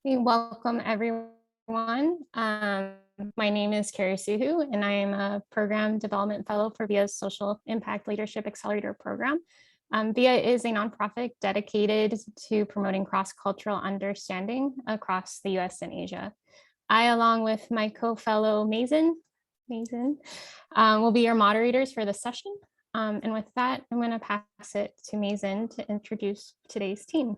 Welcome everyone. My name is Carrie Suhu, and I am a Program Development Fellow for VIA's Social Impact Leadership Accelerator Program. VIA is a nonprofit dedicated to promoting cross-cultural understanding across the US and Asia. I, along with my co-fellow Mason, will be your moderators for the session. And with that, I'm going to pass it to Mason to introduce today's team.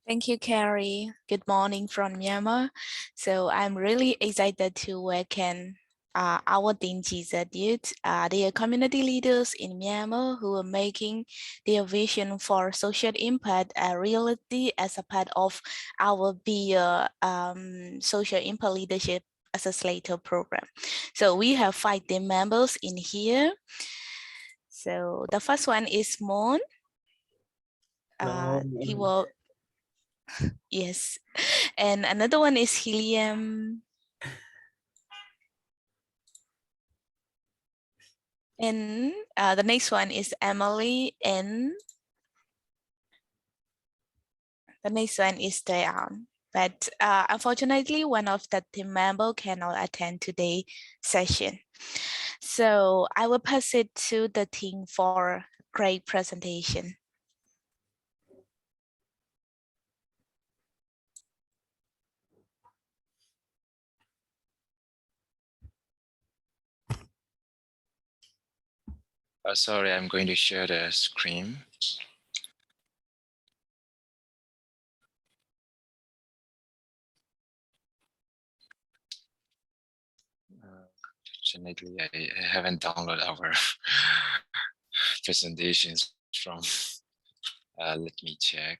Thank you, Carrie. Good morning from Myanmar. So I'm really excited to welcome our GZ youth, they are community leaders in Myanmar who are making their vision for social impact a reality as a part of our VIA social impact leadership accelerator program. So we have 5 team members in here. So the first one is Mon. He will. Yes, and another one is Helium. And the next one is Emily, and the next one is Diane. But unfortunately, one of the team members cannot attend today's session. So I will pass it to the team for great presentation. Sorry, I'm going to share the screen. Fortunately, I haven't downloaded our presentations from, let me check.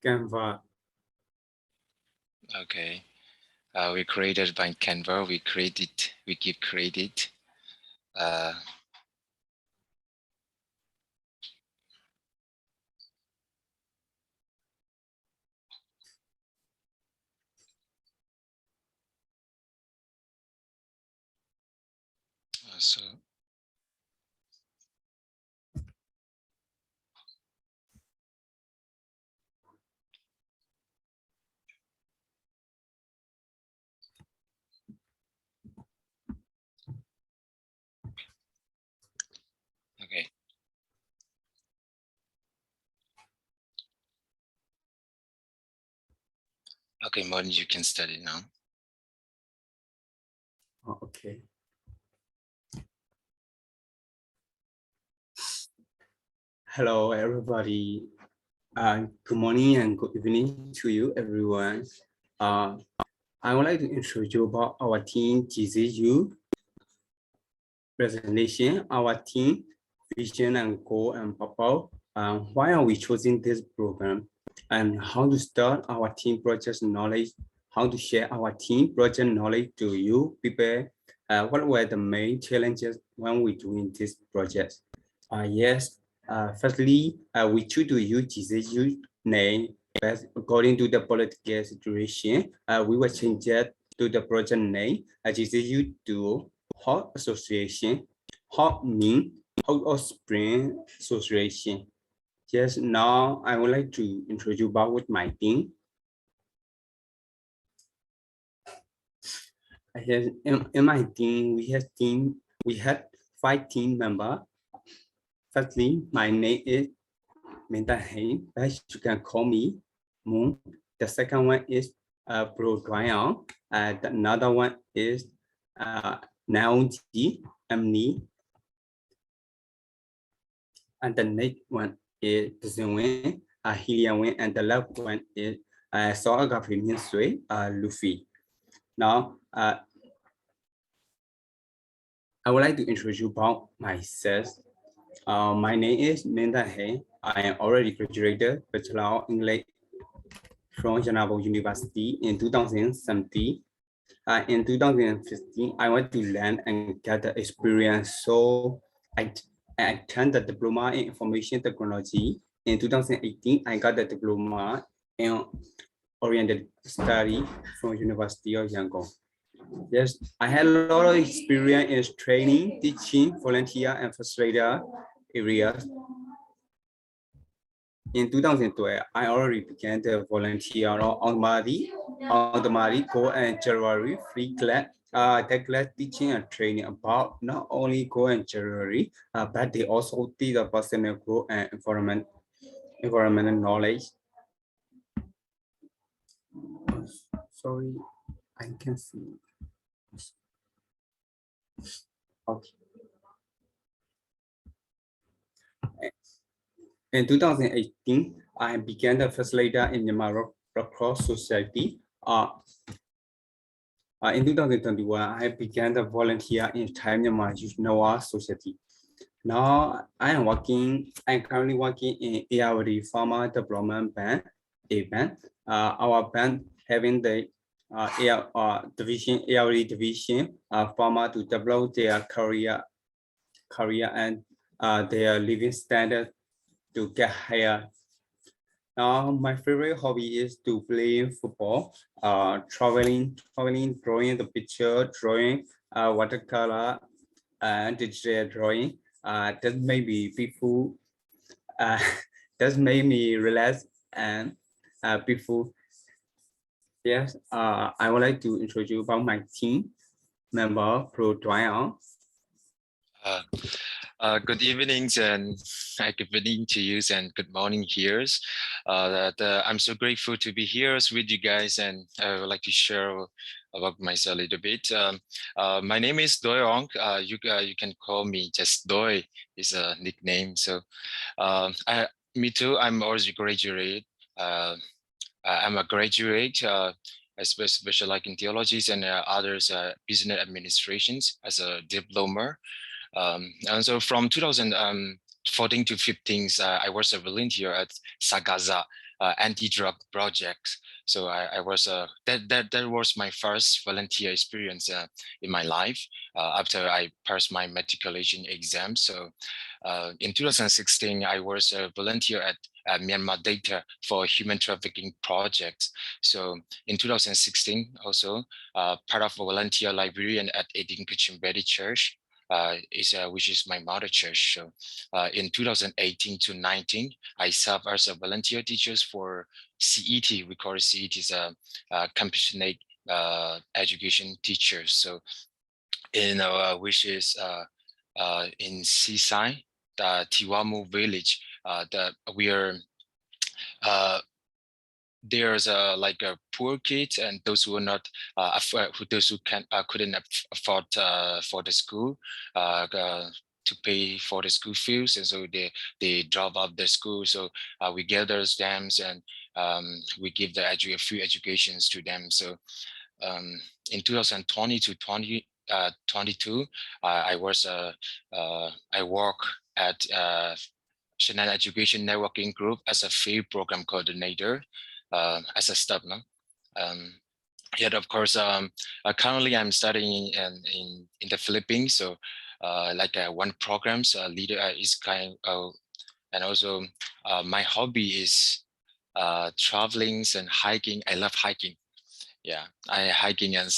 Canva. Okay. We created by Canva. We give credit. So. Okay. Okay, Martin, you can study now. Oh, okay. Hello, everybody. Good morning and good evening to you, everyone. I would like to introduce you about our team GZU presentation, our team vision and goal and purpose. Why are we choosing this program, and how to start our team project knowledge, how to share our team project knowledge to you people. What were the main challenges when we doing this project? Yes. Firstly, we choose to use GZU name according to the political situation. We will change it to the project name. GZU to Hot Association. Hot mean Hot Spring Association. Yes. Now I would like to introduce about with my team. In my team, we had 5 team members. Firstly, my name is Minta Hein, but you can call me Moon. The second one is Pro Dwyan. Another one is Naoji Amni. And the next one is Zewin, Helium, and the last one is Soagafi Minsui, Luffy. Now, I would like to introduce you about myself. My name is Minta Hein. I am already graduated Bachelor of English from Janabo University in 2017. In 2015, I went to learn and get the experience. So I attended the diploma in information technology. In 2018, I got the diploma in oriented study from University of Yangon. Yes, I had a lot of experience in training, teaching, volunteer, and facilitator areas. In 2012, I already began to volunteer on Madi Go and January free class, teaching and training about not only Go and January, but they also teach the personal growth and environmental knowledge. Sorry, I can see. Okay. In 2018, I began the facilitator in the Red Cross Society. In 2021, I began the volunteer in Thai Myanmar Youth Noah Society. Now I'm currently working in ARD Farmer Development Band, A-Band. Our band having the ARD division, farmer to develop their career and their living standard to get higher. Now, my favorite hobby is to play football, traveling, drawing the picture, drawing watercolor, and digital drawing. That made me peaceful. That made me relax and peaceful. Yes, I would like to introduce you about my team member, Pro Dwayne. Good evenings and good evening to you and good morning here. I'm so grateful to be here with you guys, and I would like to share about myself a little bit. My name is Doi Ong. You can call me just Doi is a nickname. So me too. I'm also a graduate. I'm a graduate. I specialize in theologies and others business administrations as a diploma. And so from 2014 to 15, I was a volunteer at Sagaza anti-drug project. So I was that was my first volunteer experience in my life after I passed my matriculation exam. So in 2016, I was a volunteer at Myanmar Data for Human Trafficking Project. So in 2016, also part of a volunteer librarian at Edin Kuchimbedi Church. Which is my mother church. So in 2018 to 19, I served as a volunteer teachers for CET. We call it CET is a compassionate education teacher. So in which is in Seaside, the Tiwamu village. We are there's like a poor kids and those who are not those who couldn't afford for the school to pay for the school fees, and so they drop out the school. So we gather them and we give the free educations to them. So in 2020 to 2022, I work at Shannon Education Networking Group as a field program coordinator. As a staff now. Yet of course, currently I'm studying in the Philippines. So like one programs leader is kind of, and also my hobby is traveling and hiking. I love hiking. Yeah, I hiking and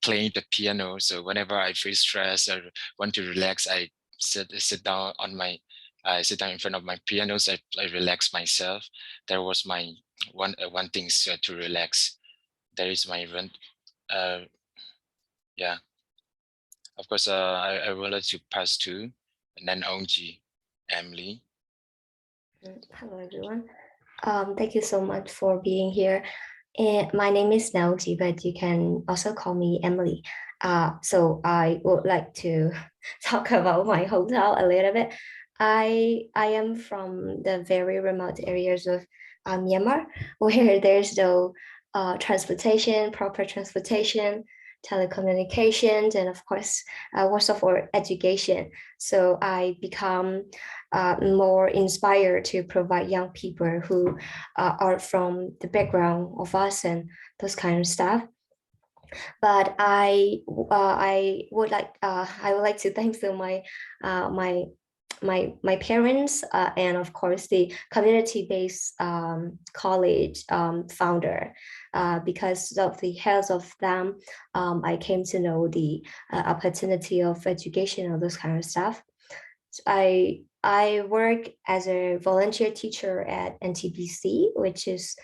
playing the piano. So whenever I feel stressed or want to relax, I sit down on my I sit down in front of my pianos. I relax myself. That was my one thing to relax. That is my rent. Yeah. Of course, I would like to pass to Nanongji, Emily. Hello, everyone. Thank you so much for being here. And my name is Naoji, but you can also call me Emily. So I would like to talk about my hometown a little bit. I am from the very remote areas of Myanmar, where there's no proper transportation, telecommunications, and of course, also for education. So I become more inspired to provide young people who are from the background of us and those kind of stuff. But I would like to thank my my parents and of course the community-based college founder. Because of the help of them, I came to know the opportunity of education and those kind of stuff. I work as a volunteer teacher at NTBC, which is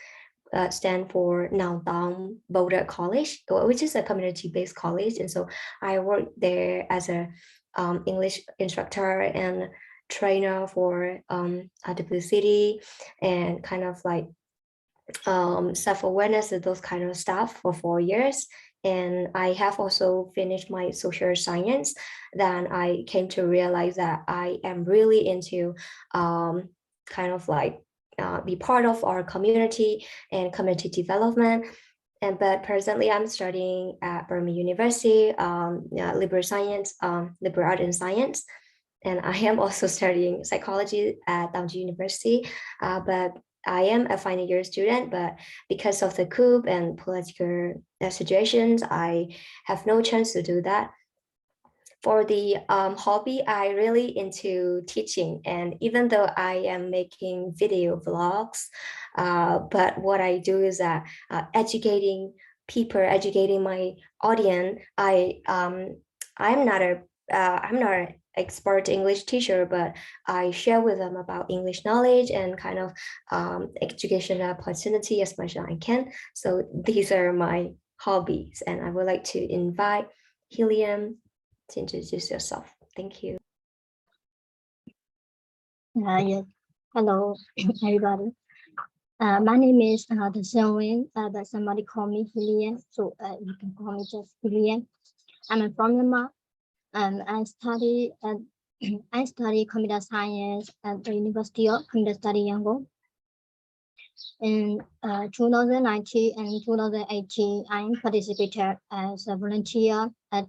stand for Nao Dong Boulder College, which is a community-based college. And so I work there as a English instructor and trainer for diversity and kind of like self-awareness and those kind of stuff for 4 years. And I have also finished my social science. Then I came to realize that I am really into kind of like be part of our community and community development. But presently I'm studying at Burma University, liberal science, liberal art and science. And I am also studying psychology at Dangji University. But I am a final year student, but because of the coup and political situations, I have no chance to do that. For the hobby, I really into teaching, and even though I am making video vlogs, but what I do is that educating people, educating my audience. I'm not an expert English teacher, but I share with them about English knowledge and kind of educational opportunity as much as I can. So these are my hobbies, and I would like to invite Helium to introduce yourself. Thank you. Yes. Hello, everybody. My name is Shen Wing, but somebody call me Helium, so you can call me just Helium. I'm from Myanmar, and I study computer science at the University of Computer Study Yangon. In 2019 and 2018, I participated as a volunteer at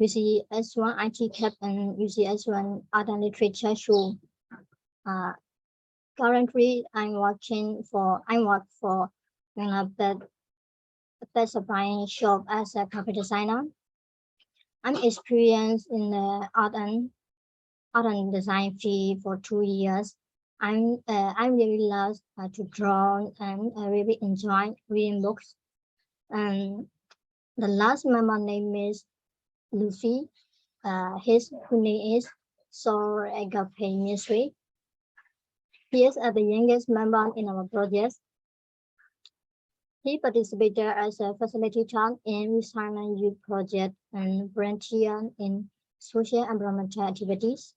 UCS1 IT Cap and UCS1 Art and Literature Show. Currently, I work for the best supplying shop as a graphic designer. I'm experienced in the art and design field for 2 years. I really love to draw and I really enjoy reading books. And the last member name is Lucy. His name is Soul Agape Ministry. He is the youngest member in our project. He participated as a facilitator in Resilient Youth Project and volunteer in social and environmental activities.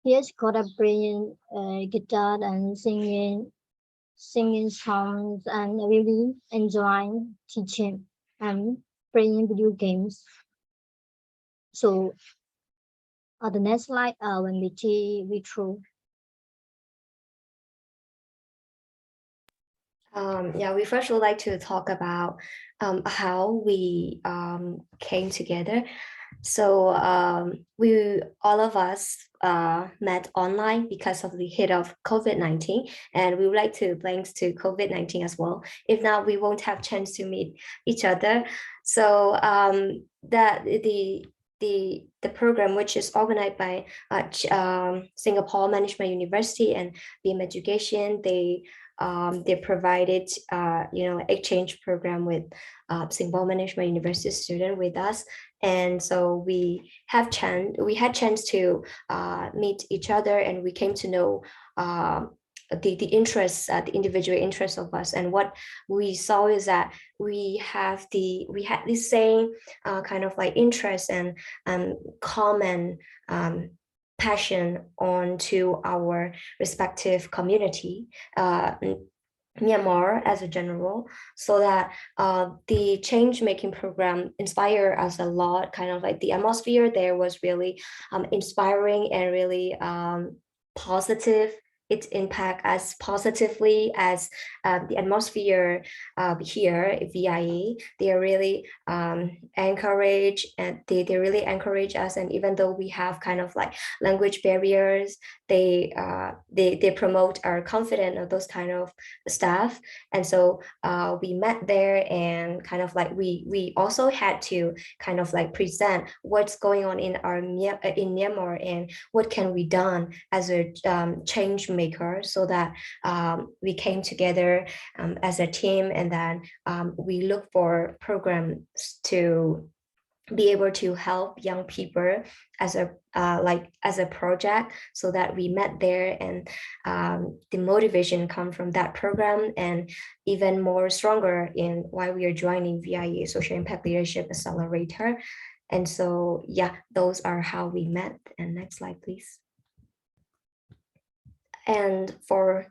He has got a brilliant guitar and singing songs and really enjoying teaching and playing video games. So the next slide, when we through. Yeah, we first would like to talk about how we came together. So all of us met online because of the hit of COVID-19, and we would like to thanks to COVID-19 as well. If not, we won't have chance to meet each other. So that the program, which is organized by Singapore Management University and BM Education, they provided exchange program with Singapore Management University student with us, and so we had chance to meet each other, and we came to know the interests, the individual interests of us. And what we saw is that we had the same kind of like interest and common passion onto our respective community, Myanmar as a general, so that the change making program inspired us a lot. Kind of like the atmosphere there was really inspiring and really positive it impact as positively as the atmosphere here at VIA. They are really encourage, and they really encourage us. And even though we have kind of like language barriers, they promote our confidence of those kind of stuff. And so we met there, and kind of like we also had to kind of like present what's going on in our in Myanmar and what can be done as a change maker, so that we came together as a team, and then we look for programs to be able to help young people as a as a project. So that we met there, and the motivation come from that program, and even more stronger in why we are joining VIA Social Impact Leadership Accelerator. And so yeah, those are how we met. And next slide, please. And for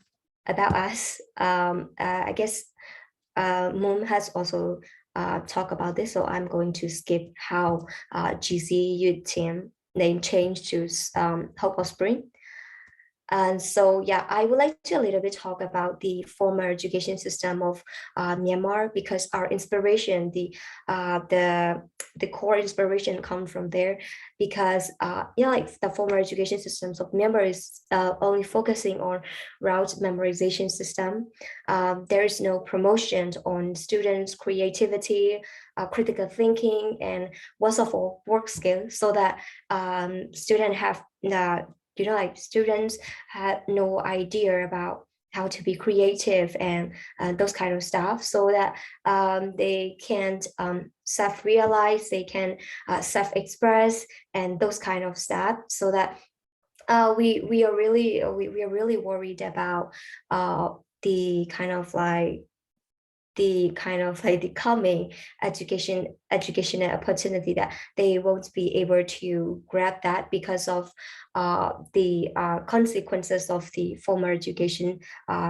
about us, I guess Moon has also talked about this, so I'm going to skip how GC Youth Team name changed to Hope of Spring. And so, yeah, I would like to a little bit talk about the former education system of Myanmar, because our inspiration, the core inspiration comes from there. Because like the former education systems of Myanmar is only focusing on route memorization system. There is no promotion on students' creativity, critical thinking, and most of all work skills, so that students have like students had no idea about how to be creative and those kind of stuff, so that they can't self-realize, they can self-express and those kind of stuff. So that we are really worried about the coming educational opportunity, that they won't be able to grab that because of the consequences of the former education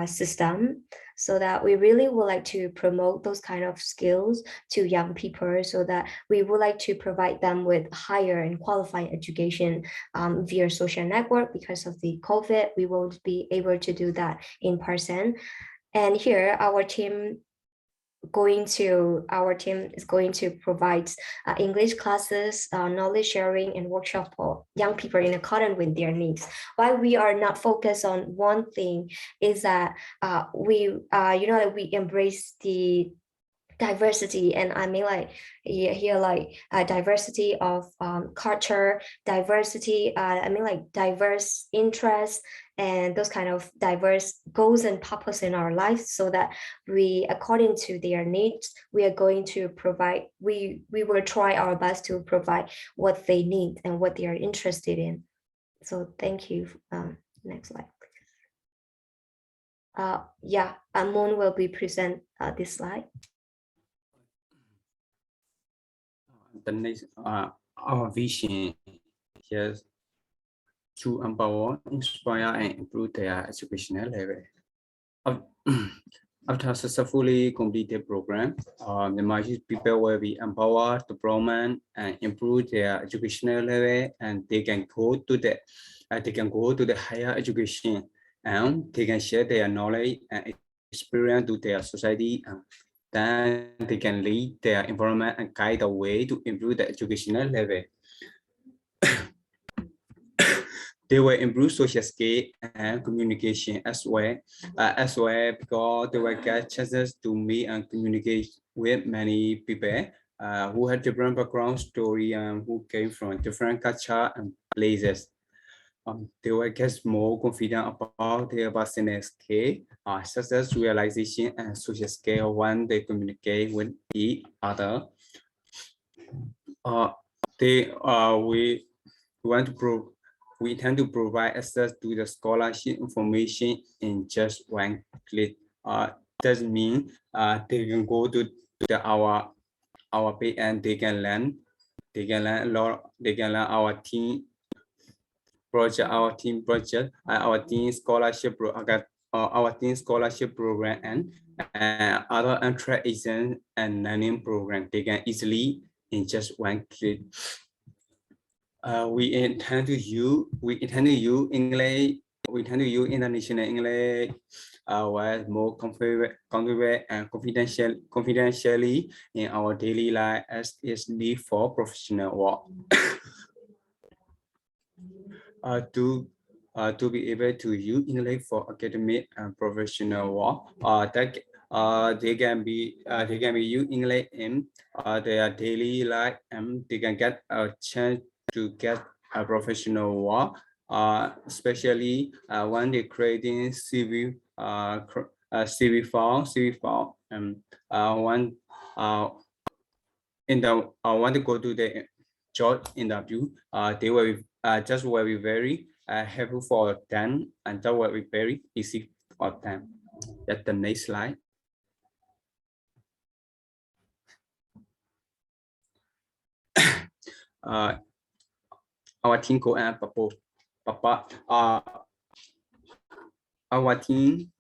system. So that we really would like to promote those kind of skills to young people, so that we would like to provide them with higher and qualified education via social network. Because of the COVID, we won't be able to do that in person. And here our team is going to provide English classes, knowledge sharing, and workshop for young people in accordance with their needs. Why we are not focused on one thing is that we embrace the diversity, and I mean like here like diversity of culture, diversity, I mean like diverse interests, and those kind of diverse goals and purpose in our life, so that we, according to their needs, we are going to provide, we will try our best to provide what they need and what they are interested in. So thank you. Next slide, please. Moon will be present this slide. The next, our vision is to empower, inspire, and improve their educational level. After successfully completed program, the Myanmar people will be empowered to promote and improve their educational level, and they can go to the higher education, and they can share their knowledge and experience to their society. Then they can lead their environment and guide the way to improve the educational level. They will improve social skill and communication as well, because they will get chances to meet and communicate with many people who have different background story and who came from different culture and places. They will get more confident about their personal skill, such as realization and social skill when they communicate with each other. We intend to provide access to the scholarship information in just one click. Doesn't mean they can go to our page and they can learn a lot. They can learn our team project, our team scholarship program, and other interaction and learning program. They can easily in just one click. We intend to use English we tend to use international English where more confident and confidentially in our daily life as is need for professional work. To be able to use English for academic and professional work, they can be used English in their daily life, and they can get a chance to get a professional work, especially when they're creating CV file, and when want to go to the job interview, they will just will be very helpful for them, and that will be very easy for them. That's the next slide. Our team goal and purpose. Our team,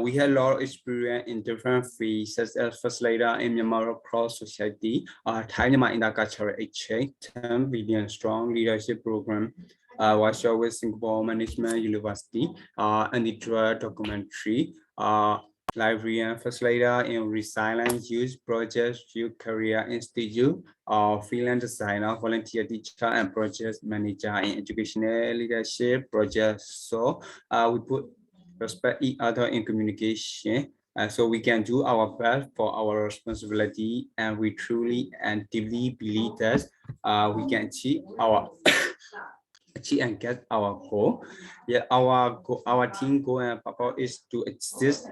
we have a lot of experience in different fields, such as facilitator in Myanmar Cross Society, Thai Myanmar Intercultural Exchange, 10 billion strong leadership program, workshop with Singapore Management University, and the drug documentary, library and facilitator in Resilience Youth Project, Youth Career Institute, freelance designer, volunteer teacher, and project manager in educational leadership projects. So we put respect each other in communication, so we can do our best for our responsibility, and we truly and deeply believe that we can achieve and get our goal. Yeah, our team goal and purpose is to assist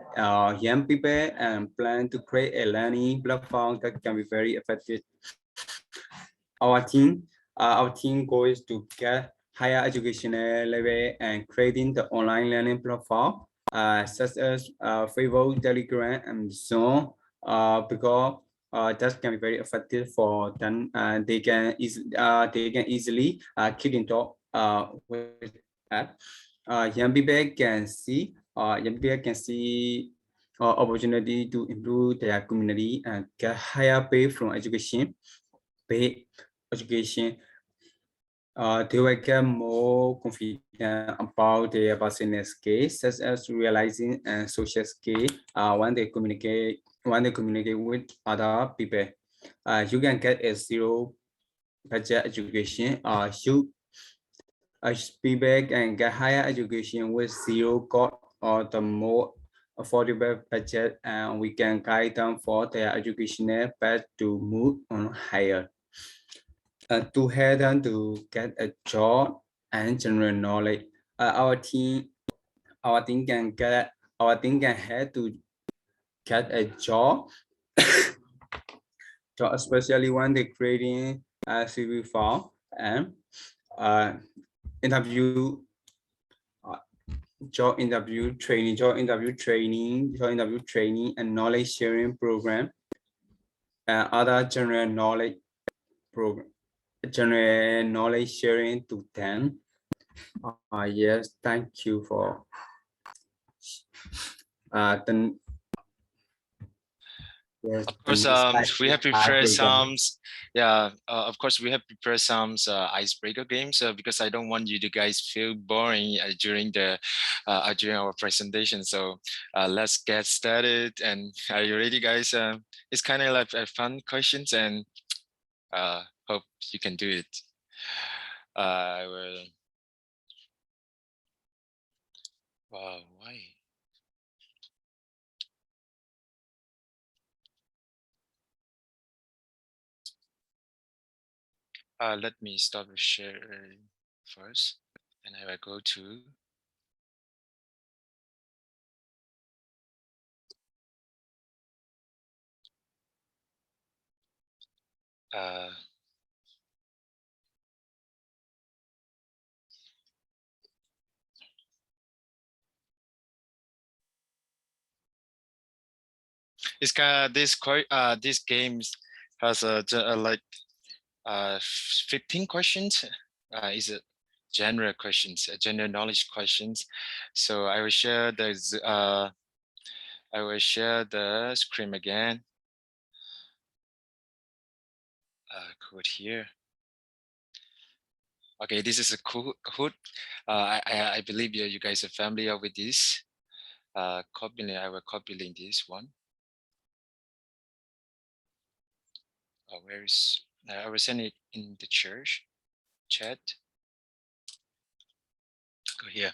young people and plan to create a learning platform that can be very effective. Our team goal is to get higher educational level and creating the online learning platform, such as Facebook, Telegram, and Zoom, because that can be very effective for them. They can easily keep in touch with that. Young people can see opportunity to improve their community and get higher pay from education. They will get more confident about their business skills, such as realizing and social skills when they communicate with other people. You can get a zero budget education. People can get higher education with zero cost or the more affordable budget, and we can guide them for their educational path to move on higher. To help them to get a job and general knowledge. Our team can help to get a job, especially when they're creating a CV file and interview. Job interview training, and knowledge sharing program, and other general knowledge program. General knowledge sharing to them. Yes, thank you for then. Yes, Of course, we have prepared some. Yeah, of course, we have prepared some icebreaker games because I don't want you to guys feel boring during our presentation. So let's get started. And are you ready, guys? It's kind of like fun questions, and hope you can do it. I will. Wow, why? Let me start with sharing first, and I will go to. It's kind of this games has like 15 questions. Is it general questions, general knowledge questions? So I will share the screen again. Code here. Okay, this is a Kahoot. I believe you guys are familiar with this. I will copy link this one. Where is I will send it in the church chat. Go here.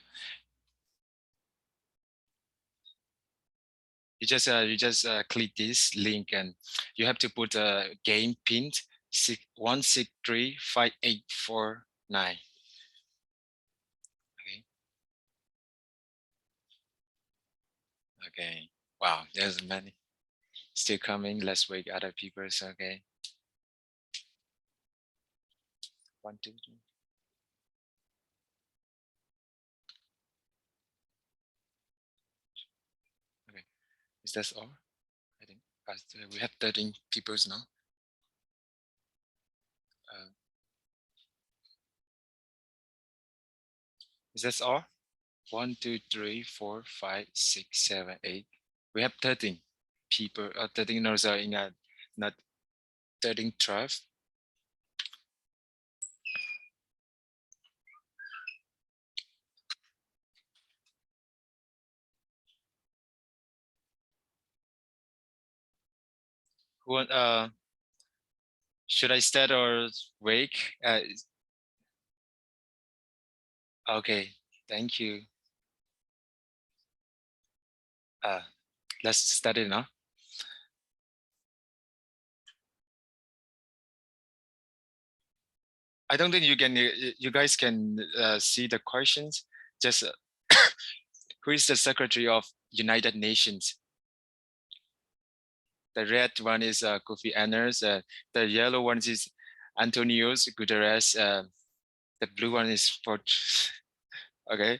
You just click this link and you have to put a game pin 1635849. Okay. Wow, there's many still coming. Let's wait other people's. Okay. 1, 2, 3. Okay. Is that all? I think we have 13 people now. Is that all? 1, 2, 3, 4, 5, 6, 7, 8. We have 13 people. 13 no, sorry, not 13 12. Who should I start or wake? Okay, thank you. Let's start it now. I don't think you guys can see the questions. Just who is the Secretary of United Nations? The red one is Kofi Annan. The yellow one is Antonio Guterres. The blue one is for. Okay.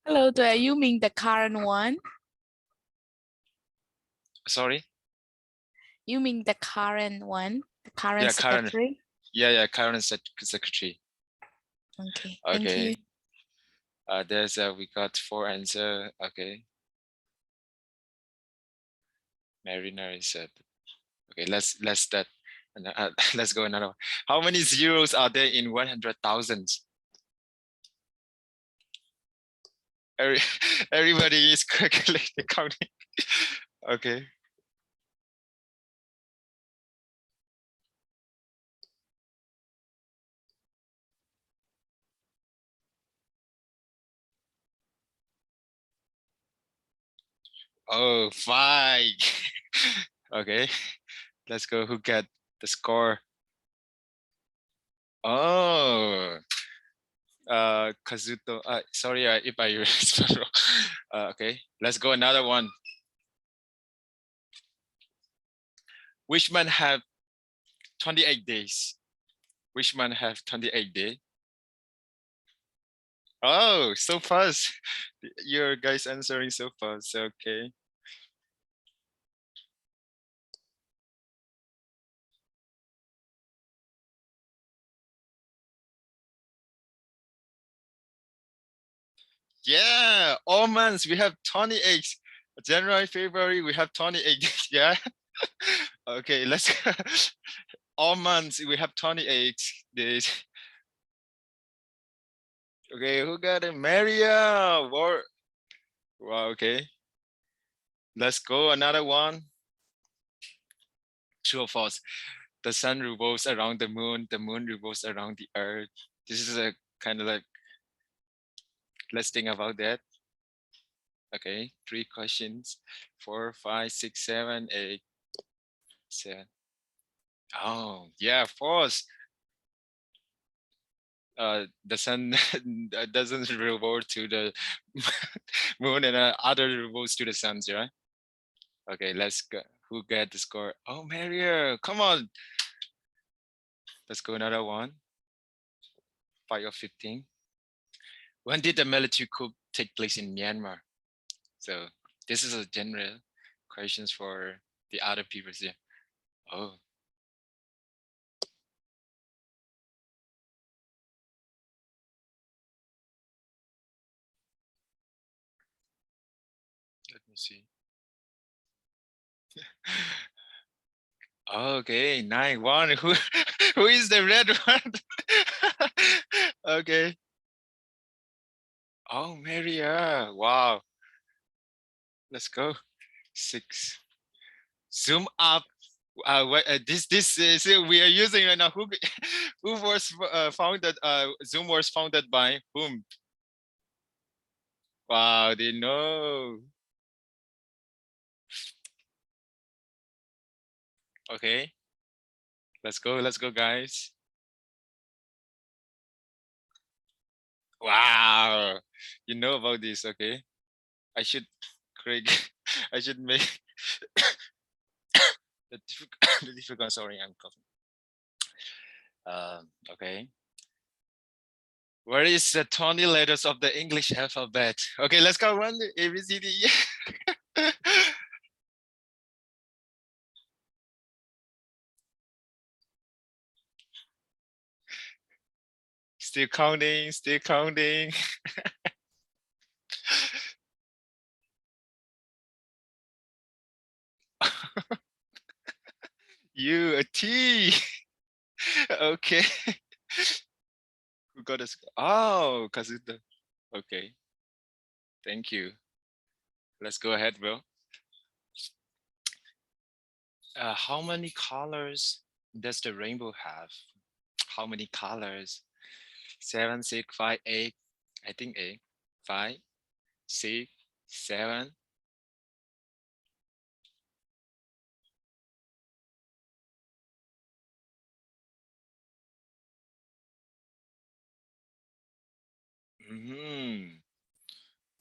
Hello, do you mean the current one? Sorry. You mean the current one, the current Yeah, current. secretary? Yeah, current secretary. Okay. Okay. Thank you. There's we got 4 answer. Okay. Marina is okay. Let's start. Let's go another one. How many zeros are there in 100,000? Everybody is calculating, counting. Okay. Oh, 5. Okay. Let's go. Who got the score? Oh, Kazuto. Sorry if I respelled wrong. Okay, let's go another one. Which month have 28 days? Which month have 28 days? Oh, so fast. Your guys answering so fast. Okay. Yeah, all months we have 28. January, February, we have 28. Yeah. Okay, let's go. All months we have 28 days. Okay, who got it? Maria. Wow, okay. Let's go another one. True or false? The sun revolves around the moon revolves around the earth. This is a kind of like, let's think about that. Okay, 3 questions. 4, 5, 6, 7, 8, 7. Oh, yeah, false. The sun doesn't revolve to the moon and other revolves to the sun, right? Okay, let's go. Who got the score? Oh, Mario, come on. Let's go another one. 5 of 15. When did the military coup take place in Myanmar? So this is a general questions for the other people here. Oh. Let me see. Okay, 9-1. Who is the red one? Okay. Oh, Maria. Wow. Let's go. 6. Zoom up. This is we are using right now. Who was founded? Zoom was founded by whom? Wow, they know. Okay, let's go, guys. Wow, you know about this, okay? I should create. I should make the the difficult. Sorry, I'm coughing. Okay. Where is the 20 letters of the English alphabet? Okay, let's go. One A B C D. E. Still counting. Still counting. You a T. Okay. Who got us? Oh, Kazuta. Okay. Thank you. Let's go ahead, bro. How many colors does the rainbow have? How many colors? 7, 6, 5, 8. I think 8. 5, 6, 7.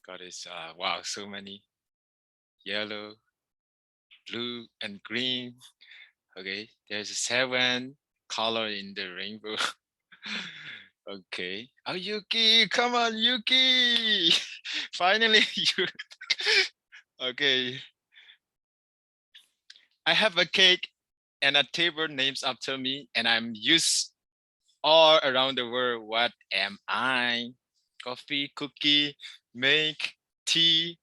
Got it. Wow, so many. Yellow, blue, and green. Okay, there's 7 color in the rainbow. Okay. Oh, Yuki, come on, Yuki. Finally, you. Okay. I have a cake and a table names after me, and I'm used all around the world. What am I? Coffee, cookie, make, tea.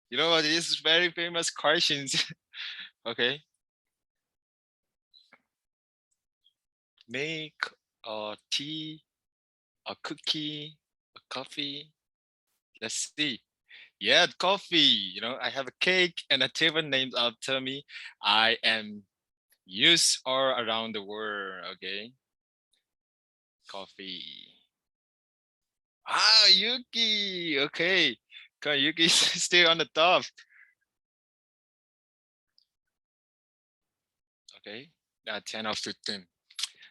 You know what? This is very famous questions. Okay. Make a tea, a cookie, a coffee. Let's see. Yeah, coffee. You know, I have a cake and a table named after me. I am used all around the world. Okay. Coffee. Ah, Yuki. Okay. God, Yuki's still on the top. Okay. 10 of 15.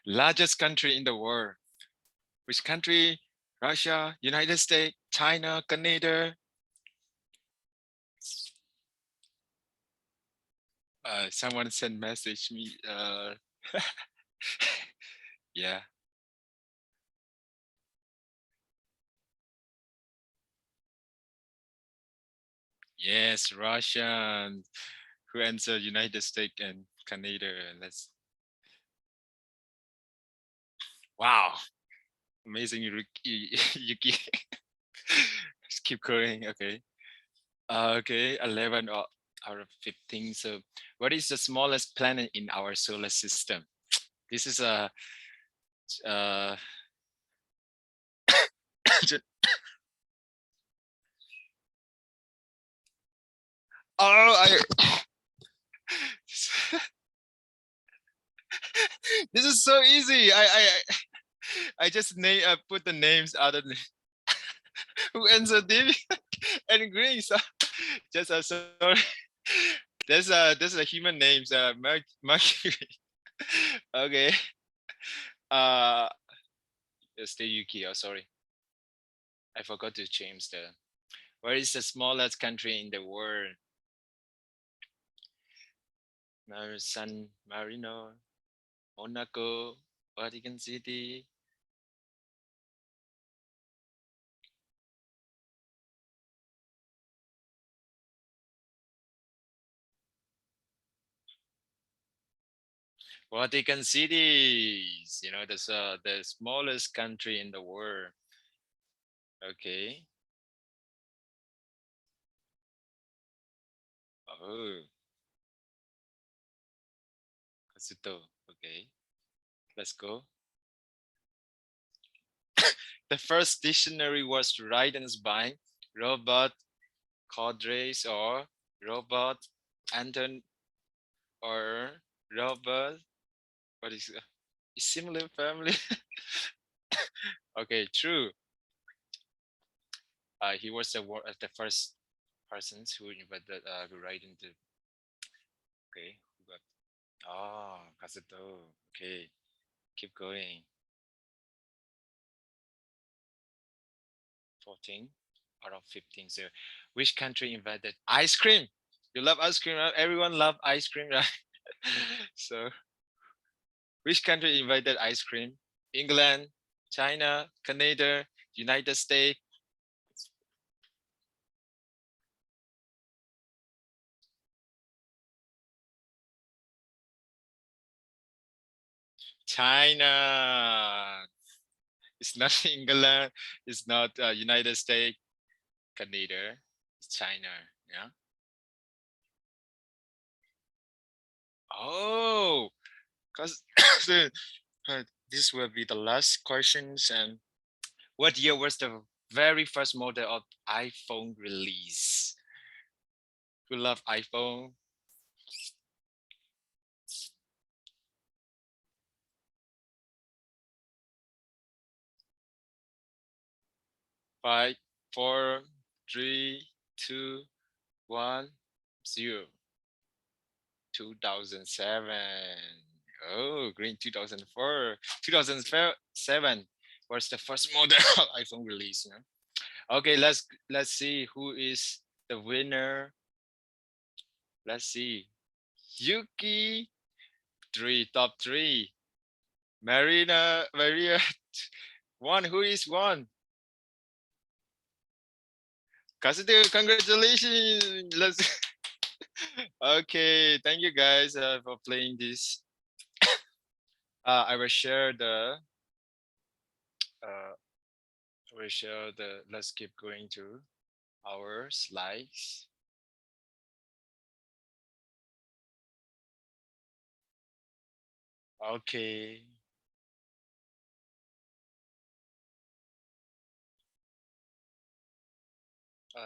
Largest country in the world. Which country? Russia, United States, China, Canada. Someone sent message me. Yeah. Yes, Russian. Who answered United States and Canada? Let's. Wow, amazing, Yuki. Yuki. Let's keep going. Okay. Okay, 11 out of 15. So, what is the smallest planet in our solar system? This is a. Oh, this is so easy. I just put the names out of who answered David and Green. So just sorry. There's a human names. Mercury. Okay. Stay Yuki. Oh, sorry. I forgot to change the. Where is the smallest country in the world? San Marino, Monaco, Vatican City. Vatican City, you know, that's the smallest country in the world. Okay. Oh. Kazuto. Okay, let's go. The first dictionary was written by Robert Cordray or Robert Anton or Robert, what is similar family? Okay, true. He was the first persons who invented who write into. Okay, who got? Oh, Kazuto. Okay, keep going. 14 out of 15. So, which country invented ice cream? You love ice cream, right? Everyone love ice cream, right? So, which country invented ice cream? England, China, Canada, United States. China. It's not England. It's not United States. Canada. It's China. Yeah. Oh, because this will be the last questions. And what year was the very first model of iPhone release? Who love iPhone? 5, 4, 3, 2, 1, 0. 2007. Oh, green 2004. 2007 was the first model iPhone release. You know? Okay, let's see who is the winner. Let's see. Yuki, top three. Maria, one. Who is one? Kazuto, congratulations. Let's. Okay, thank you guys for playing this. I will share the. Let's keep going to our slides. Okay.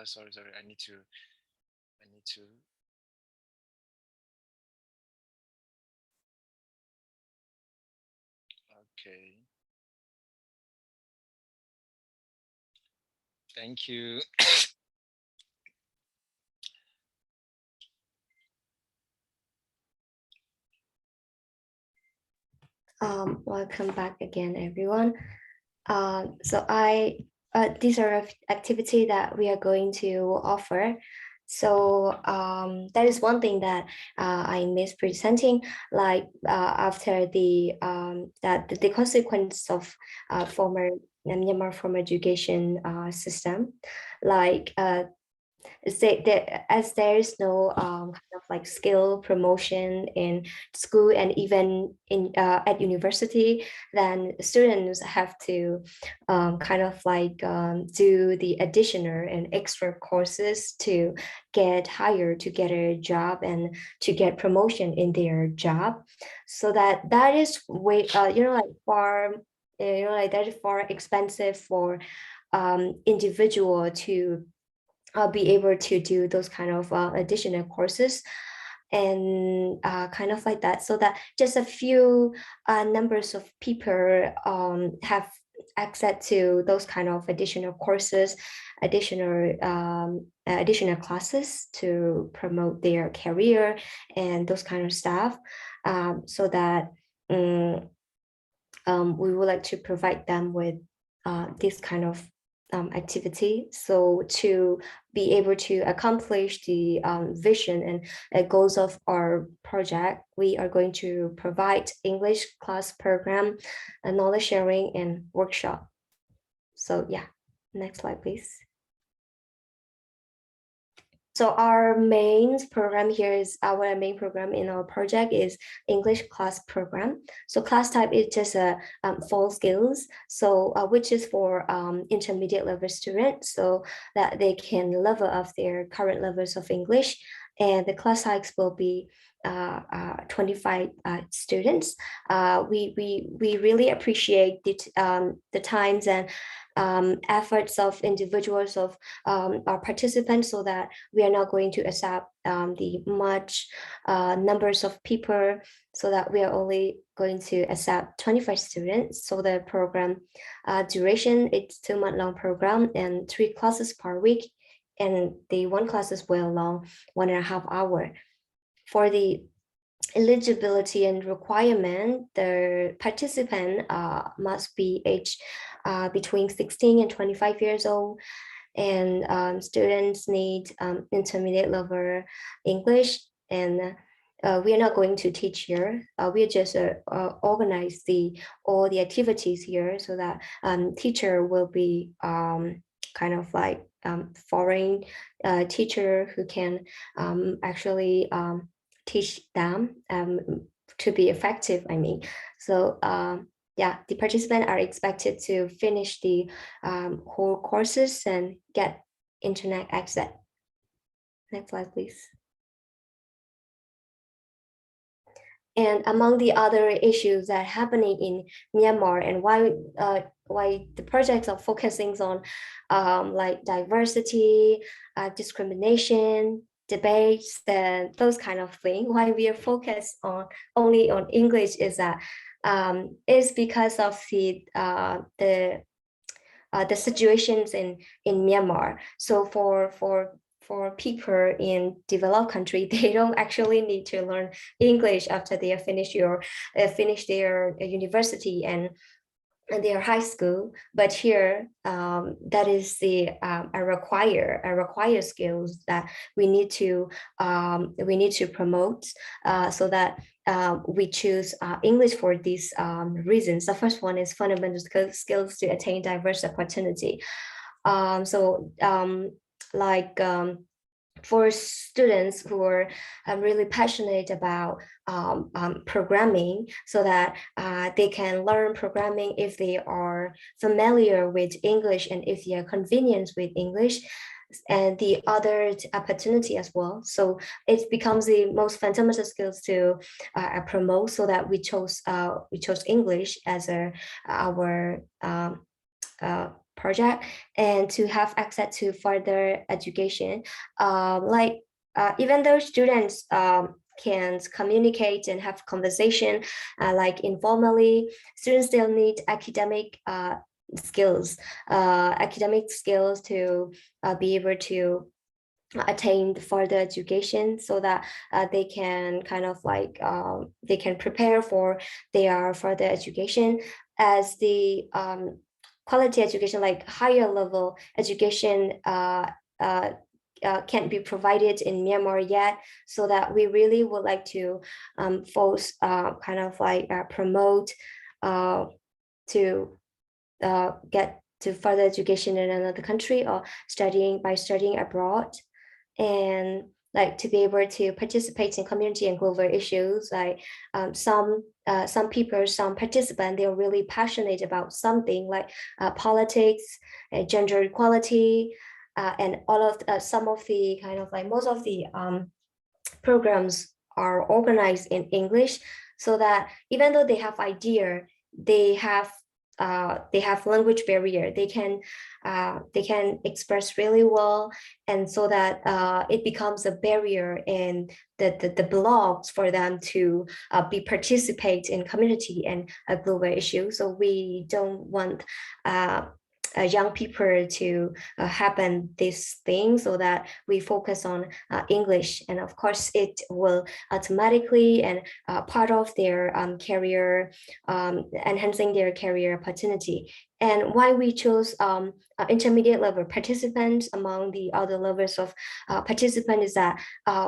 Sorry. I need to. Okay. Thank you. Welcome back again, everyone. So these are activity that we are going to offer. So that is one thing that I miss presenting, like after the the consequence of former Myanmar former education system, like as there is no kind of like skill promotion in school and even in at university, then students have to kind of like do the additional and extra courses to get hired, to get a job and to get promotion in their job. So that is way like far like that is far expensive for individual to be able to do those kind of additional courses and kind of like that, so that just a few numbers of people have access to those kind of additional courses, additional classes to promote their career and those kind of stuff, so that we would like to provide them with this kind of activity. So to be able to accomplish the vision and goals of our project, we are going to provide English class program, knowledge sharing and workshop. So yeah, next slide, please. So our main program here is our main program in our project is English class program. So class type is just a 4 skills. So which is for intermediate level students, so that they can level up their current levels of English and the class size will be 25 students. We really appreciate the times and efforts of individuals of our participants, so that we are not going to accept the much numbers of people, so that we are only going to accept 25 students. So the program duration, it's 2-month long program and 3 classes per week, and the 1 class is well long, 1.5 hours. For the eligibility and requirement, the participant must be aged between 16 and 25 years old, and students need intermediate level English, and we are not going to teach here. We just organize all the activities here, so that teacher will be kind of like foreign teacher who can actually teach them to be effective, I mean. So yeah, the participants are expected to finish the whole courses and get internet access. Next slide, please. And among the other issues that are happening in Myanmar, and why the projects are focusing on like diversity, discrimination, debates, and those kind of things, why we are focused on only on English, is that is because of the situations in Myanmar. So for people in developed country, they don't actually need to learn English after they have finished their university and their high school. But here, that is the a require skills that we need to promote, so that we choose English for these reasons. The first one is fundamental skills to attain diverse opportunity. For students who are really passionate about programming, so that they can learn programming if they are familiar with English and if they are convenient with English, and the other opportunity as well. So it becomes the most fundamental skills to promote, so that we chose English as our project, and to have access to further education. Even though students can communicate and have conversation like informally, students still need academic skills to be able to attain further education, so that they can kind of like they can prepare for their further education, as the quality education, like higher level education, can't be provided in Myanmar yet. So that we really would like to force kind of like promote to get to further education in another country, or studying abroad, and like to be able to participate in community and global issues. Like some participants, they're really passionate about something, like politics, gender equality, and all of some of the kind of like most of the programs are organized in English, so that even though they have idea, they have language barrier, they can express really well, and so that it becomes a barrier in the blogs for them to be participate in community and global issues. So we don't want young people to happen this thing, so that we focus on English, and of course it will automatically and part of their career, enhancing their career opportunity. And why we chose intermediate level participants among the other levels of participant is that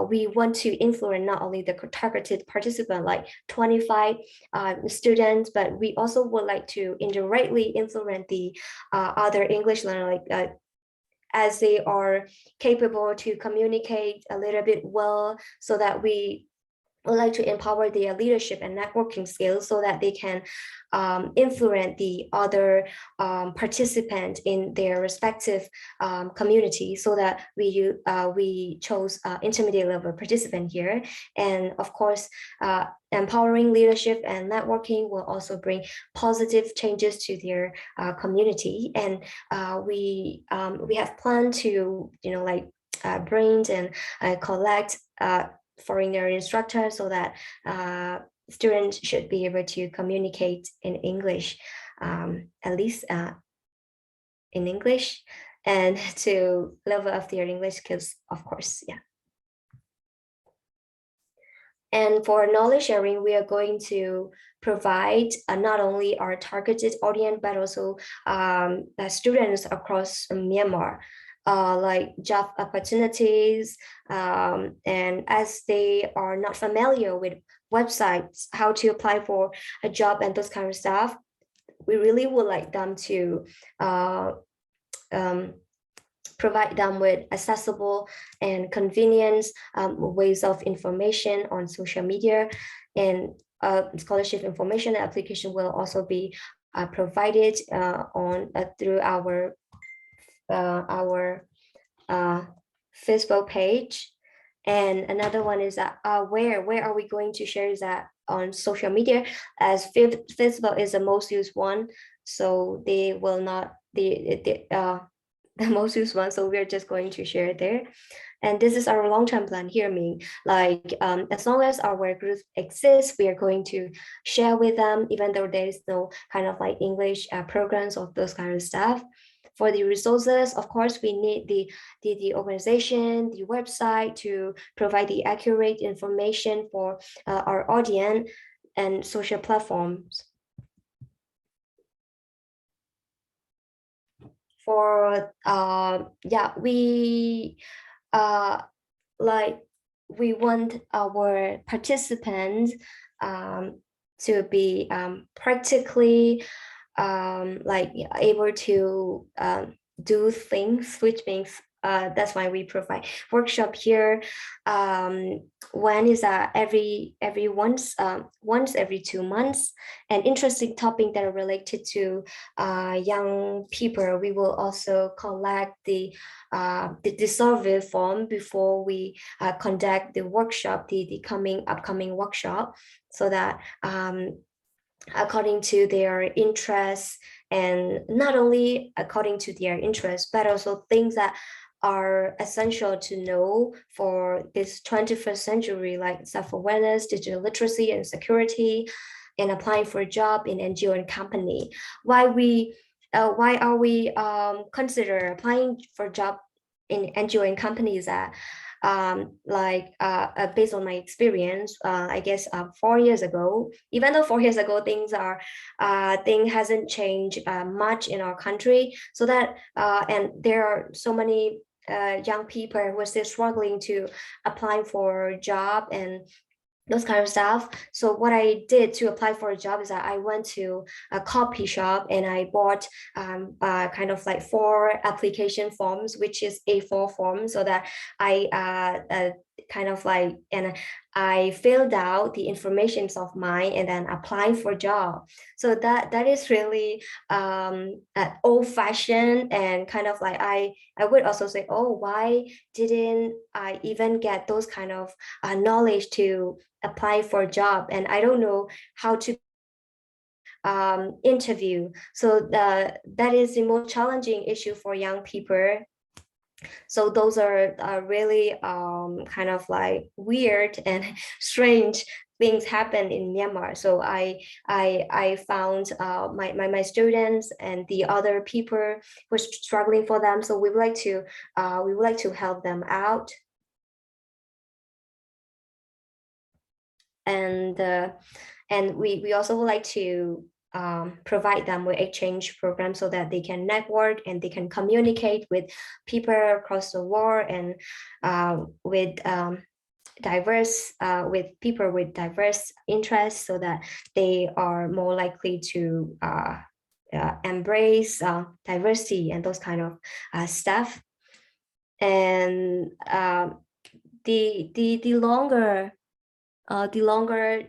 we want to influence not only the targeted participant, like 25 students, but we also would like to indirectly influence the other English learner, like as they are capable to communicate a little bit well, so that we would like to empower their leadership and networking skills so that they can influence the other participants in their respective community, so that we chose intermediate level participant here. And of course, empowering leadership and networking will also bring positive changes to their community. And we have planned to, bring and collect foreigner instructors, so that students should be able to communicate in English, at least in English, and to level up their English skills, of course. Yeah. And for knowledge sharing, we are going to provide not only our targeted audience, but also students across Myanmar, like job opportunities. And as they are not familiar with websites, how to apply for a job and those kind of stuff, we really would like them to provide them with accessible and convenient ways of information on social media. And scholarship information application will also be provided through our Facebook page. And another one is that where are we going to share that on social media, as Facebook is the most used one, so they will not the most used one, so we're just going to share it there. And this is our long-term plan here, mean like as long as our group exists, we are going to share with them, even though there is no kind of like English programs or those kind of stuff. For the resources, of course, we need the organization, the website to provide the accurate information for our audience, and social platforms. For we want our participants to be practically able to do things, which means that's why we provide workshop here. One is every once every 2 months, and interesting topic that are related to young people. We will also collect the survey form before we conduct the workshop, the upcoming workshop, so that according to their interests, and not only according to their interests, but also things that are essential to know for this 21st century, like self-awareness, digital literacy, and security, and applying for a job in NGO and company. Why are we consider applying for a job in NGO and companies? That based on my experience, I guess 4 years ago, even though 4 years ago things hasn't changed much in our country, so that and there are so many young people who are still struggling to apply for a job and those kind of stuff. So what I did to apply for a job is that I went to a copy shop and I bought kind of like 4 application forms, which is A4 forms, so that I kind of like, and I filled out the informations of mine and then applying for job. So that is really old-fashioned, and kind of like I would also say, oh, why didn't I even get those kind of knowledge to apply for a job? And I don't know how to interview. So that is the most challenging issue for young people. So those are really kind of like weird and strange things happen in Myanmar. So I found my students and the other people who are struggling for them. So we would like to help them out. And we also would like to provide them with exchange programs so that they can network and they can communicate with people across the world, and with people with diverse interests, so that they are more likely to embrace diversity and those kind of stuff. And the longer The longer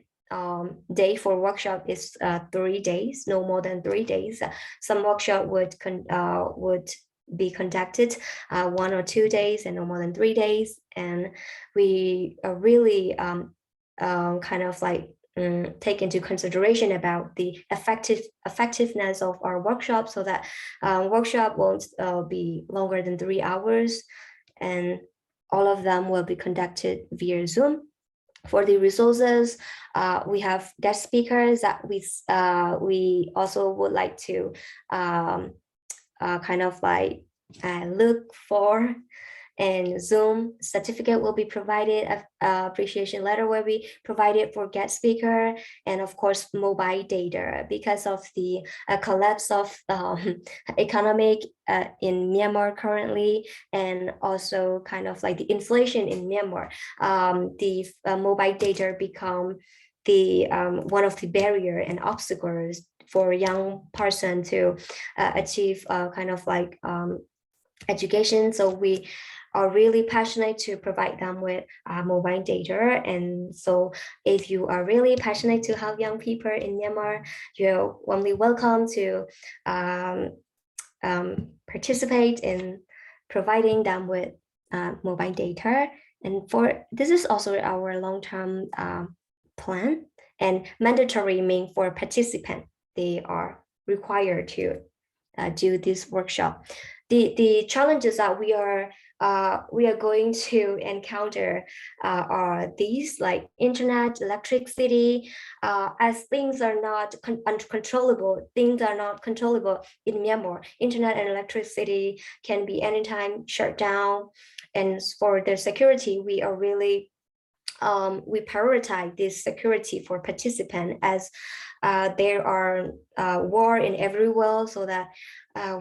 day for workshop is 3 days, no more than 3 days. Some workshop would be conducted 1 or 2 days and no more than 3 days. And we really kind of like take into consideration about the effectiveness of our workshop, so that workshop won't be longer than 3 hours, and all of them will be conducted via Zoom. For the resources, we have guest speakers that we also would like to kind of like look for. And Zoom certificate will be provided, appreciation letter will be provided for guest speaker, and of course mobile data, because of the collapse of economic in Myanmar currently, and also kind of like the inflation in Myanmar. The mobile data become the one of the barrier and obstacles for a young person to achieve kind of like education. So we are really passionate to provide them with mobile data. And so if you are really passionate to help young people in Myanmar, you're warmly welcome to participate in providing them with mobile data. And for this is also our long-term plan, and mandatory mean for participant, they are required to do this workshop. The challenges that we are going to encounter are these, like internet, electricity, as things are not uncontrollable. Things are not controllable in Myanmar. Internet and electricity can be anytime shut down, and for the security, we are really we prioritize this security for participant, as there are war in every world, so that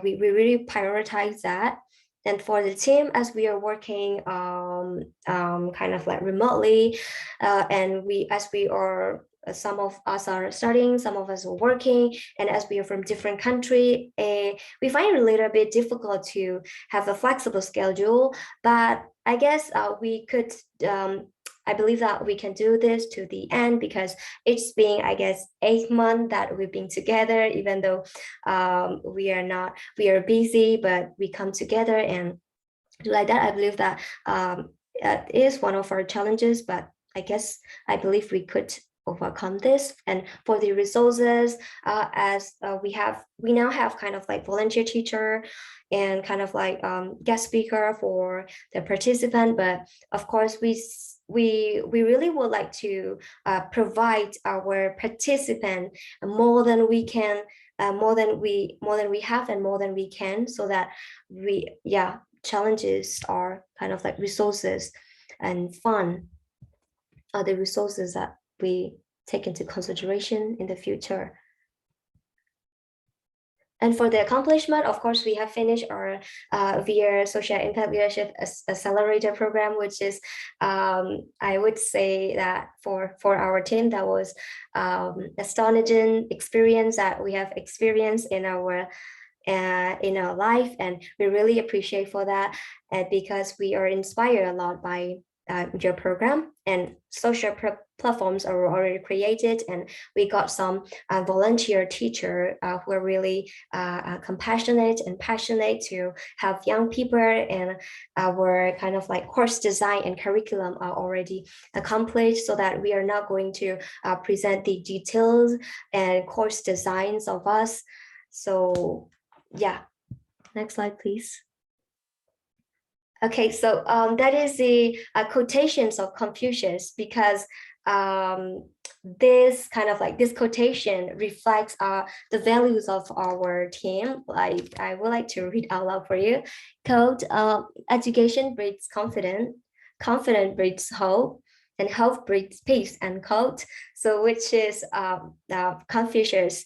we really prioritize that. And for the team, as we are working kind of like remotely, and as we are, some of us are studying, some of us are working, and as we are from different country, we find it a little bit difficult to have a flexible schedule. But I guess we could I believe that we can do this to the end, because it's been, I guess, 8 months that we've been together, even though we are busy, but we come together and do like that. I believe that it is one of our challenges, but I believe we could overcome this. And for the resources, as we now have kind of like volunteer teacher and kind of like guest speaker for the participant, but of course we really would like to provide our participant more than we can, more than we have and more than we can, so that challenges are kind of like resources, and fun are the resources that we take into consideration in the future. And for the accomplishment, of course, we have finished our via Social Impact Leadership Accelerator program, which is, I would say that for our team, that was astonishing experience that we have experienced in our life, and we really appreciate for that, because we are inspired a lot by your program, and social platforms are already created, and we got some volunteer teacher who are really compassionate and passionate to help young people, and our kind of like course design and curriculum are already accomplished, so that we are not going to present the details and course designs of us. So yeah, next slide, please. Okay, so that is the quotations of Confucius, because this kind of like this quotation reflects the values of our team. Like, I would like to read out loud for you. Quote, education breeds confidence, confidence breeds hope, and hope breeds peace, end quote. So which is Confucius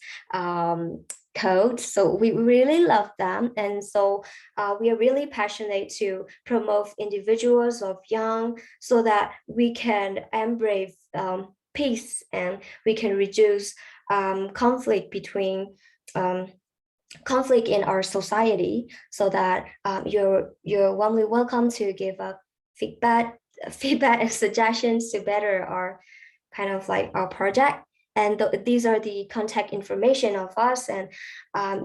code. So we really love them, and so we are really passionate to promote individuals of young, so that we can embrace peace, and we can reduce conflict between conflict in our society, so that you're warmly welcome to give feedback and suggestions to better our kind of like our project. And these are the contact information of us. And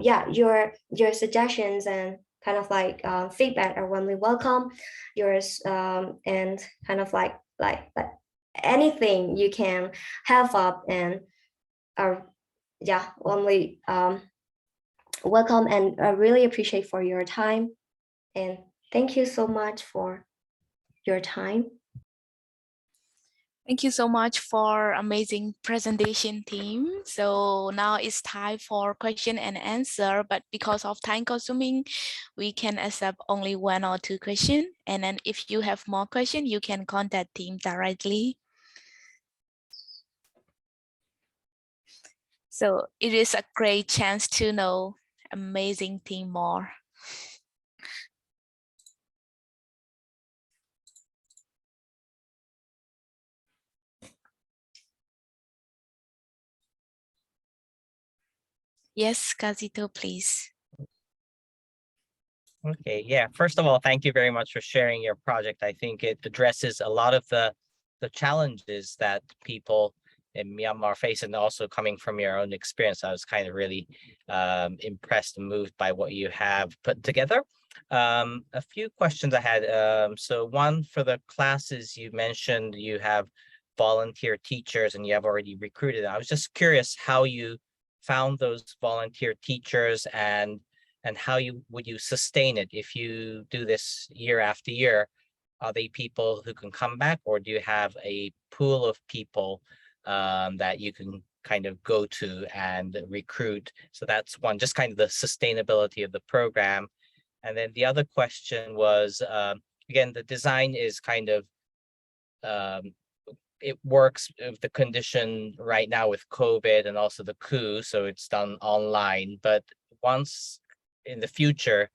yeah, your suggestions and kind of like feedback are warmly welcome. Yours and kind of like anything you can help up and are yeah warmly welcome. And I really appreciate for your time. And thank you so much for your time. Thank you so much for amazing presentation, team. So now it's time for question and answer, but because of time consuming, we can accept only 1 or 2 questions. And then if you have more questions, you can contact team directly. So it is a great chance to know amazing team more. Yes, Kazito, please. Okay, yeah. First of all, thank you very much for sharing your project. I think it addresses a lot of the challenges that people in Myanmar face, and also coming from your own experience. I was kind of really impressed and moved by what you have put together. A few questions I had. So one, for the classes you mentioned, you have volunteer teachers and you have already recruited. I was just curious how you found those volunteer teachers, and how would you sustain it if you do this year after year? Are they people who can come back, or do you have a pool of people that you can kind of go to and recruit? So that's one, just kind of the sustainability of the program. And then the other question was, again, the design is kind of, it works with the condition right now with COVID and also the coup, so it's done online. But once in the future,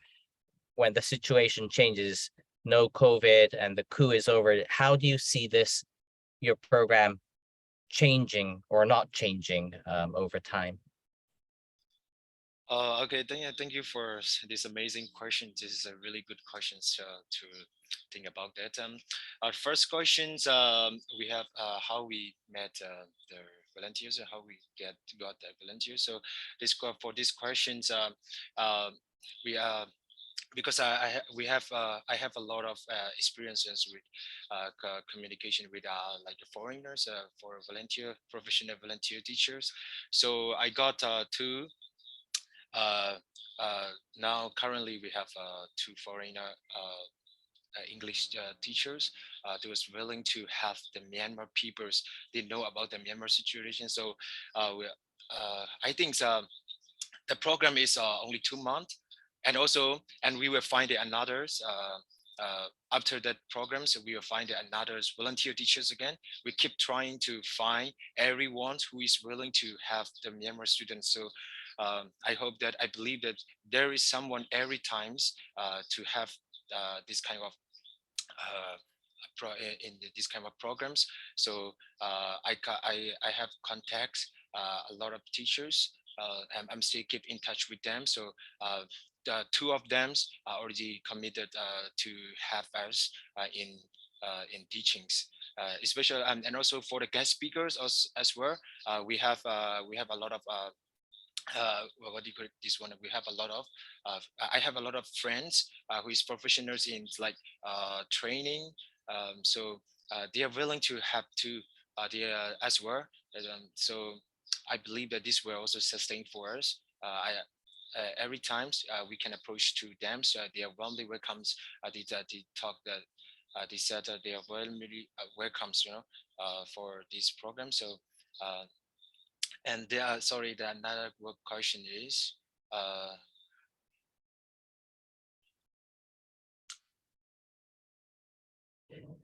when the situation changes, no COVID and the coup is over, how do you see this, your program, changing or not changing over time? Okay, thank you for this amazing question. This is a really good question to think about that. Our first questions, we have how we met the volunteers and how we got the volunteers. So for these questions, we because we have I have a lot of experiences with communication with like the foreigners for professional volunteer teachers. So I got two. Now currently we have 2 foreigner English teachers that was willing to have the Myanmar peoples they know about the Myanmar situation. So I think the program is only 2 months, and we will find another after that program. So we will find another volunteer teachers again. We keep trying to find everyone who is willing to have the Myanmar students. So I believe that there is someone every times to have this kind of this kind of programs. So I have contacts a lot of teachers. I'm still keep in touch with them. So the 2 of them are already committed to have us in teachings. Especially and also for the guest speakers as well. We have a lot of what do you call it, this one? We have a lot of I have a lot of friends who is professionals in like training. So they are willing to have to as well. So I believe that this will also sustain for us. Every times we can approach to them, so they are warmly welcomes. They talk that they said they are warmly welcomes, for this program. So and sorry, the another question is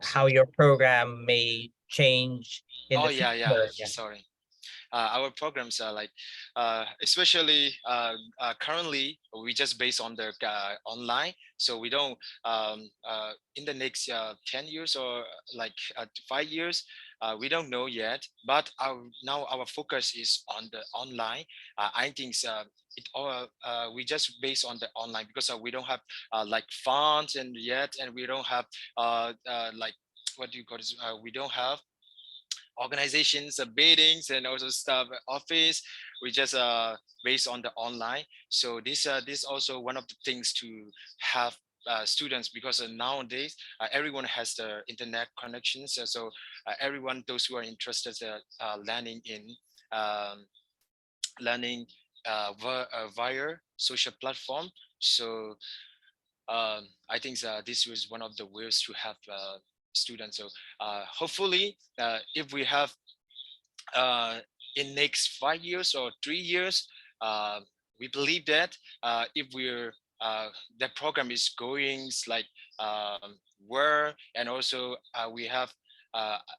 how your program may change in the yeah, future. sorry. Our programs are like especially currently we just based on the online, so we don't in the next 10 years or like 5 years, we don't know yet, but now our focus is on the online. I think it all we just based on the online because we don't have like funds and yet, and we don't have like what do you call this, we don't have organizations, meetings, and also stuff, office. We just based on the online. So this also one of the things to have students, because nowadays everyone has the internet connections. So everyone, those who are interested learning in learning via social platform. So I think this was one of the ways to have students. So hopefully, if we have in next 5 years or 3 years, we believe that if we're the program is going like where, and also we have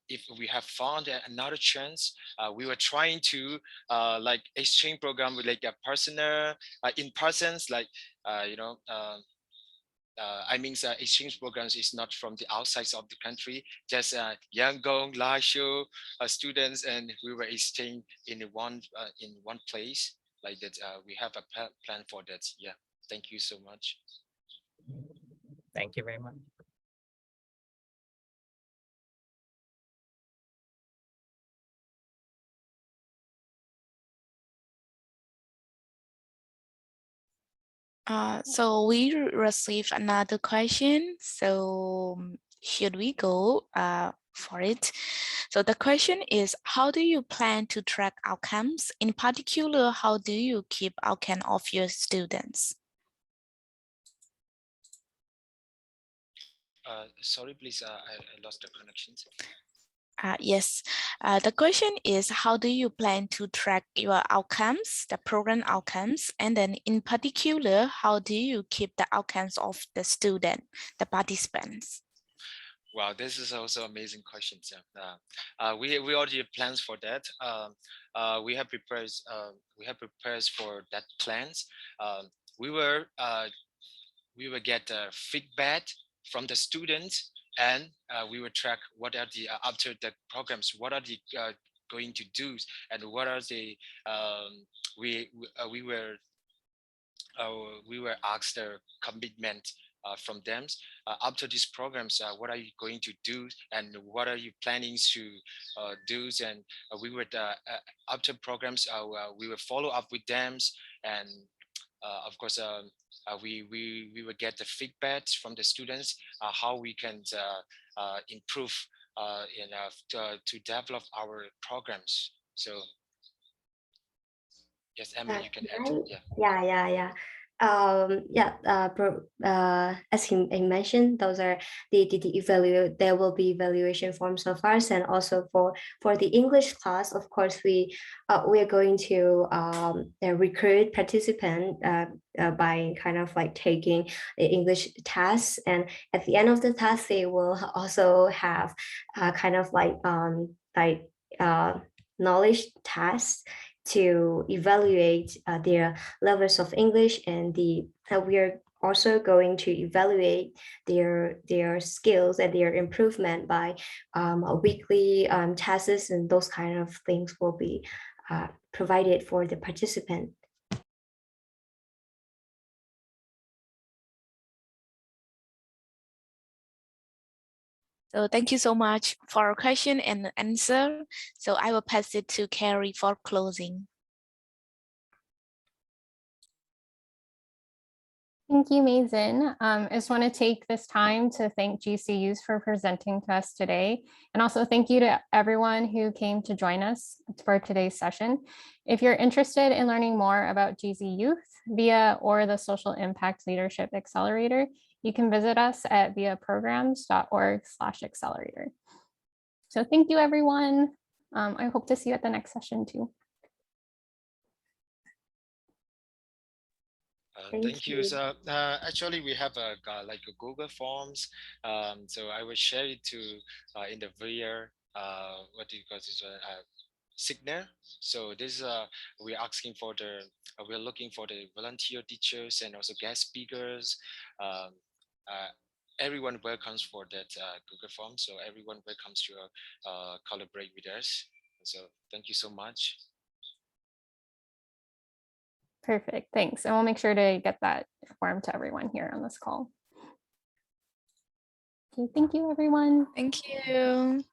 if we have found another chance, we were trying to like exchange program with like a partner in persons, like you know. I mean, exchange programs is not from the outside of the country, just Yangon, Lasho students, and we were exchanged in one place like that. We have a plan for that. Yeah, thank you so much. Thank you very much. So we received another question. So should we go for it? So the question is, how do you plan to track outcomes? In particular, how do you keep outcome of your students? Sorry, please, I lost the connections. Yes, the question is, how do you plan to track your outcomes, the program outcomes, and then in particular, how do you keep the outcomes of the student, the participants? Wow, this is also amazing question. We already have plans for that. We have prepared for that plans. We will get feedback from the students, and we will track what are the after the programs, what are the going to do, and what are the we were asked their commitment from them after these programs. What are you going to do, and what are you planning to do? And we would after programs, we will follow up with them, and of course, we will get the feedback from the students how we can improve to develop our programs. So yes, Emily, you can add. Yeah. As he mentioned, those are the there will be evaluation forms of ours, and also for the English class, of course, we are going to recruit participant by kind of like taking the English tests, and at the end of the test, they will also have kind of like knowledge tests to evaluate their levels of English, and we are also going to evaluate their skills and their improvement by weekly tests, and those kind of things will be provided for the participant. So thank you so much for our question and answer. So I will pass it to Carrie for closing. Thank you, Mazen. I just want to take this time to thank GCUs for presenting to us today. And also thank you to everyone who came to join us for today's session. If you're interested in learning more about GC Youth, VIA, or the Social Impact Leadership Accelerator, you can visit us at viaprograms.org/accelerator. So thank you, everyone. I hope to see you at the next session too. Thank you. So actually, we have like a Google Forms. So I will share it to in the VIA. What do you call this? Signer. So this we're asking for the we're looking for the volunteer teachers and also guest speakers. Everyone welcomes for that Google Form. So everyone welcomes to collaborate with us. So thank you so much. Perfect, thanks. And we'll make sure to get that form to everyone here on this call. Okay, thank you, everyone. Thank you.